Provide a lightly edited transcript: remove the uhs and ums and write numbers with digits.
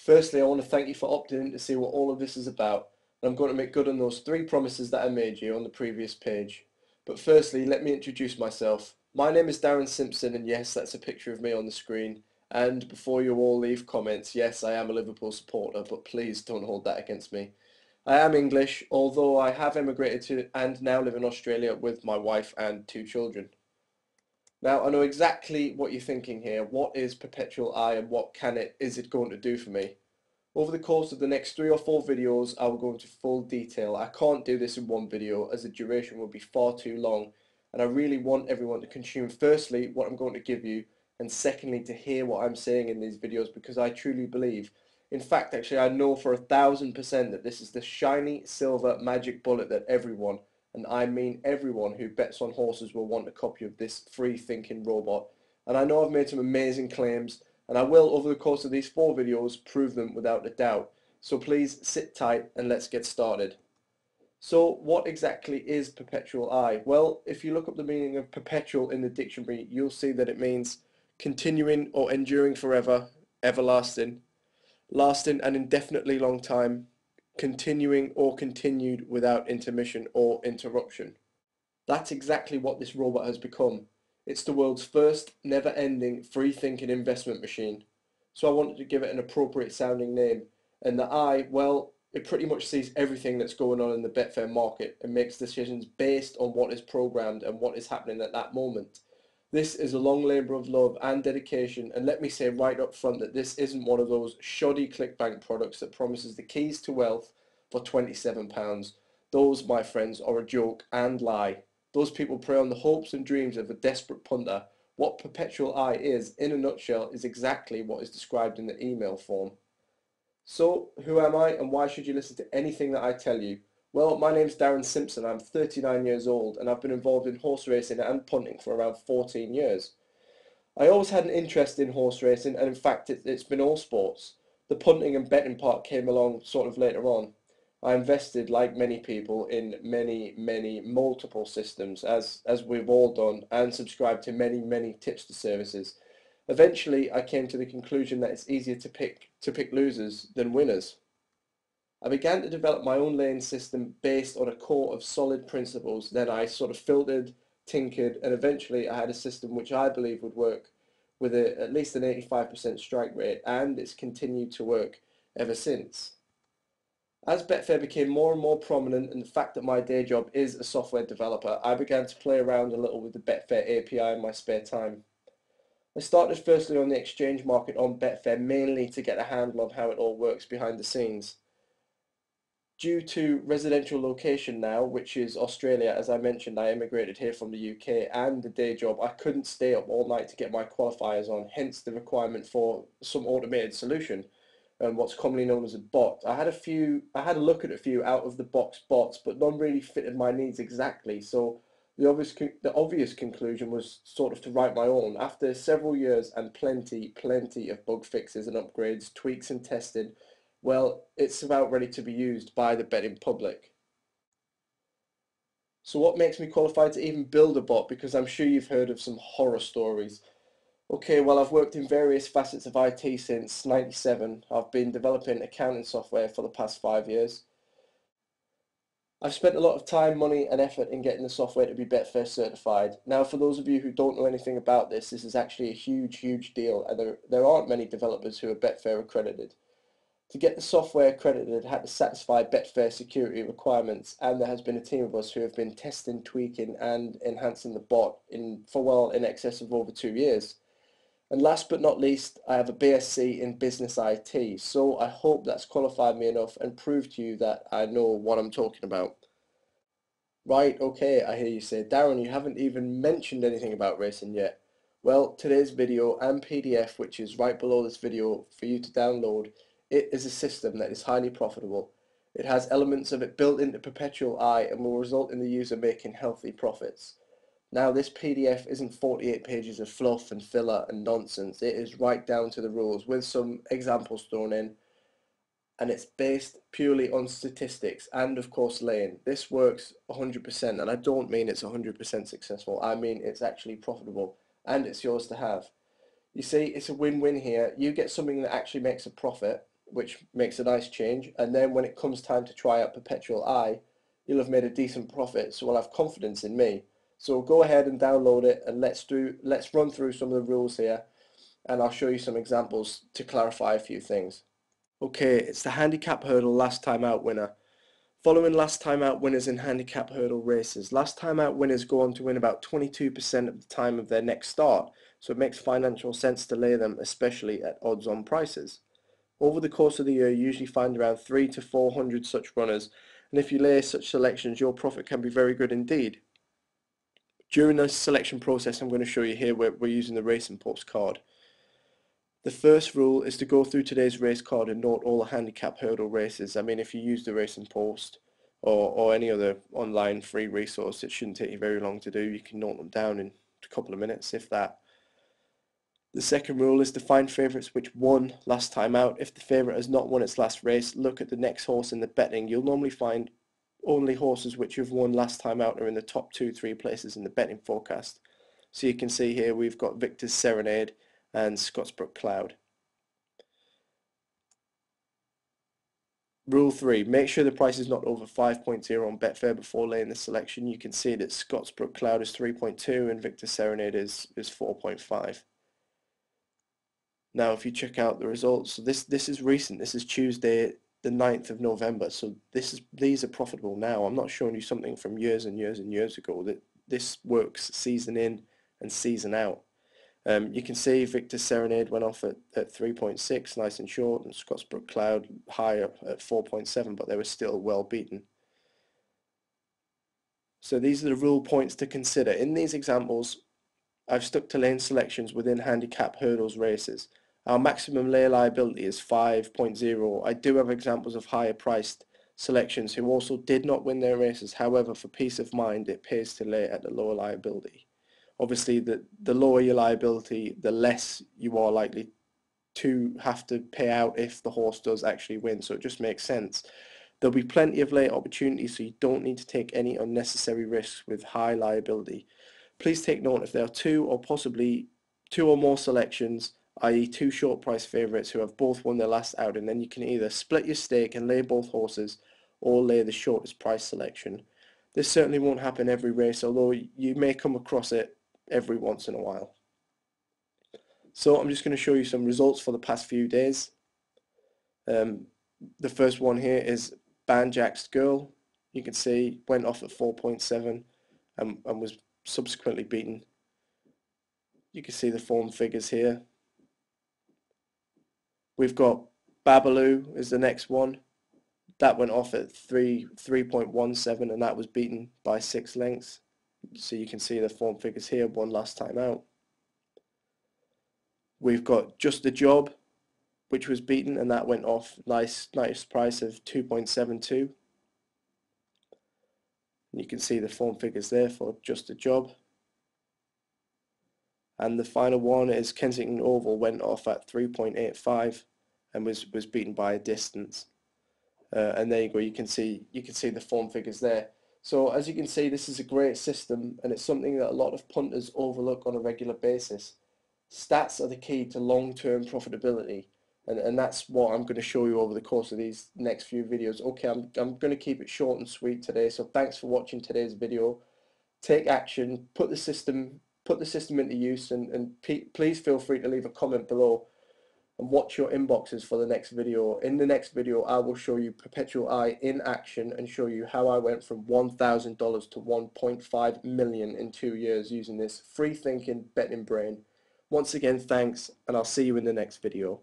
Firstly, I want to thank you for opting in to see what all of this is about, and I'm going to make good on those 3 promises that I made you on the previous page. But firstly, let me introduce myself. My name is Darren Simpson, and yes, that's a picture of me on the screen. And before you all leave comments, yes, I am a Liverpool supporter, but please don't hold that against me. I am English, although I have emigrated to and now live in Australia with my wife and 2 children. Now, I know exactly what you're thinking here. What is Perpetual I and what is it going to do for me? Over the course of the next 3 or 4 videos, I will go into full detail. I can't do this in one video as the duration will be far too long, and I really want everyone to consume firstly what I'm going to give you, and secondly to hear what I'm saying in these videos, because I truly believe, in fact actually I know for 1000% that this is the shiny silver magic bullet that everyone, and I mean everyone who bets on horses, will want a copy of this free thinking robot. And I know I've made some amazing claims, and I will, over the course of these 4 videos, prove them without a doubt. So please sit tight and let's get started. So what exactly is Perpetual I? Well, if you look up the meaning of perpetual in the dictionary, you'll see that it means continuing or enduring forever, everlasting, lasting an indefinitely long time, continuing or continued without intermission or interruption. That's exactly what this robot has become. It's the world's first never-ending free-thinking investment machine. So I wanted to give it an appropriate sounding name. And the I, well, it pretty much sees everything that's going on in the Betfair market and makes decisions based on what is programmed and what is happening at that moment. This is a long labour of love and dedication, and let me say right up front that this isn't one of those shoddy clickbank products that promises the keys to wealth for £27. Those, my friends, are a joke and lie. Those people prey on the hopes and dreams of a desperate punter. What Perpetual I is, in a nutshell, is exactly what is described in the email form. So, who am I and why should you listen to anything that I tell you? Well, my name's Darren Simpson, I'm 39 years old, and I've been involved in horse racing and punting for around 14 years. I always had an interest in horse racing, and in fact it's been all sports. The punting and betting part came along sort of later on. I invested, like many people, in many multiple systems, as we've all done, and subscribed to many tipster services. Eventually, I came to the conclusion that it's easier to pick losers than winners. I began to develop my own laying system based on a core of solid principles. Then I sort of filtered, tinkered, and eventually I had a system which I believe would work with at least an 85% strike rate, and it's continued to work ever since. As Betfair became more and more prominent, and the fact that my day job is a software developer, I began to play around a little with the Betfair API in my spare time. I started firstly on the exchange market on Betfair, mainly to get a handle on how it all works behind the scenes. Due to residential location now, which is Australia, as I mentioned, I immigrated here from the UK, and the day job, I couldn't stay up all night to get my qualifiers on, hence the requirement for some automated solution, and what's commonly known as a bot. I had a look at a few out of the box bots, but none really fitted my needs exactly. So the obvious conclusion was sort of to write my own. After several years and plenty of bug fixes and upgrades, tweaks and testing, well, it's about ready to be used by the betting public. So what makes me qualified to even build a bot? Because I'm sure you've heard of some horror stories. Okay, well, I've worked in various facets of IT since '97. I've been developing accounting software for the past 5 years. I've spent a lot of time, money and effort in getting the software to be Betfair certified. Now, for those of you who don't know anything about this is actually a huge deal, and there aren't many developers who are Betfair accredited. To get the software accredited, it had to satisfy Betfair security requirements, and there has been a team of us who have been testing, tweaking and enhancing the bot for well in excess of over 2 years. And last but not least, I have a BSc in Business IT, so I hope that's qualified me enough and proved to you that I know what I'm talking about. Right, okay, I hear you say, Darren, you haven't even mentioned anything about racing yet. Well, today's video and PDF, which is right below this video for you to download, it is a system that is highly profitable. It has elements of it built into Perpetual I and will result in the user making healthy profits. Now, this PDF isn't 48 pages of fluff and filler and nonsense. It is right down to the rules with some examples thrown in, and it's based purely on statistics and, of course, laying. This works 100%, and I don't mean it's 100% successful. I mean it's actually profitable, and it's yours to have. You see, it's a win-win here. You get something that actually makes a profit, which makes a nice change, and then when it comes time to try out Perpetual I, you'll have made a decent profit, so I'll have confidence in me. So go ahead and download it, and let's run through some of the rules here, and I'll show you some examples to clarify a few things. Okay, it's the handicap hurdle last time out winner. Following last time out winners in handicap hurdle races, last time out winners go on to win about 22% of the time of their next start, so it makes financial sense to lay them, especially at odds-on prices. Over the course of the year, you usually find around 300 to 400 such runners, and if you lay such selections, your profit can be very good indeed. During this selection process, I'm going to show you here we're using the Racing Post card. The first rule is to go through today's race card and note all the handicap hurdle races. I mean, if you use the Racing Post or any other online free resource, it shouldn't take you very long to do. You can note them down in a couple of minutes, if that. The second rule is to find favourites which won last time out. If the favourite has not won its last race, look at the next horse in the betting. You'll normally find only horses which have won last time out are in the top 2-3 places in the betting forecast. So you can see here we've got Victor's Serenade and Scottsbrook Cloud. Rule 3, make sure the price is not over 5.0 on Betfair before laying the selection. You can see that Scottsbrook Cloud is 3.2 and Victor's Serenade is 4.5. Now if you check out the results, so this is recent, this is Tuesday the 9th of November, so these are profitable now. I'm not showing you something from years and years and years ago. That this works season in and season out. You can see Victor's Serenade went off at 3.6, nice and short, and Scottsbrook Cloud higher at 4.7, but they were still well beaten. So these are the rule points to consider. In these examples, I've stuck to lane selections within handicap hurdles races. Our maximum lay liability is 5.0. I do have examples of higher priced selections who also did not win their races. However, for peace of mind, it pays to lay at the lower liability. Obviously, the lower your liability, the less you are likely to have to pay out if the horse does actually win. So it just makes sense. There'll be plenty of late opportunities, so you don't need to take any unnecessary risks with high liability. Please take note if there are two or possibly two or more selections, i.e. two short price favourites who have both won their last outing, then you can either split your stake and lay both horses or lay the shortest price selection. This certainly won't happen every race, although you may come across it every once in a while. So I'm just going to show you some results for the past few days. The first one here is Banjaxed Girl. You can see went off at 4.7 and was subsequently beaten. You can see the form figures here. We've got Babaloo is the next one. That went off at 3.17 and that was beaten by 6 lengths. So you can see the form figures here, one last time out. We've got Just a Job, which was beaten, and that went off nice price of 2.72. You can see the form figures there for Just a Job. And the final one is Kensington Oval, went off at 3.85 and was beaten by a distance. And there you go. You can see the form figures there. So as you can see, this is a great system, and it's something that a lot of punters overlook on a regular basis. Stats are the key to long-term profitability, and that's what I'm going to show you over the course of these next few videos. Okay, I'm going to keep it short and sweet today, so thanks for watching today's video. Take action, put the system into use, and please feel free to leave a comment below and watch your inboxes for the next video. In the next video, I will show you Perpetual I in action and show you how I went from $1,000 to 1.5 million in 2 years using this free thinking betting brain. Once again, thanks, and I'll see you in the next video.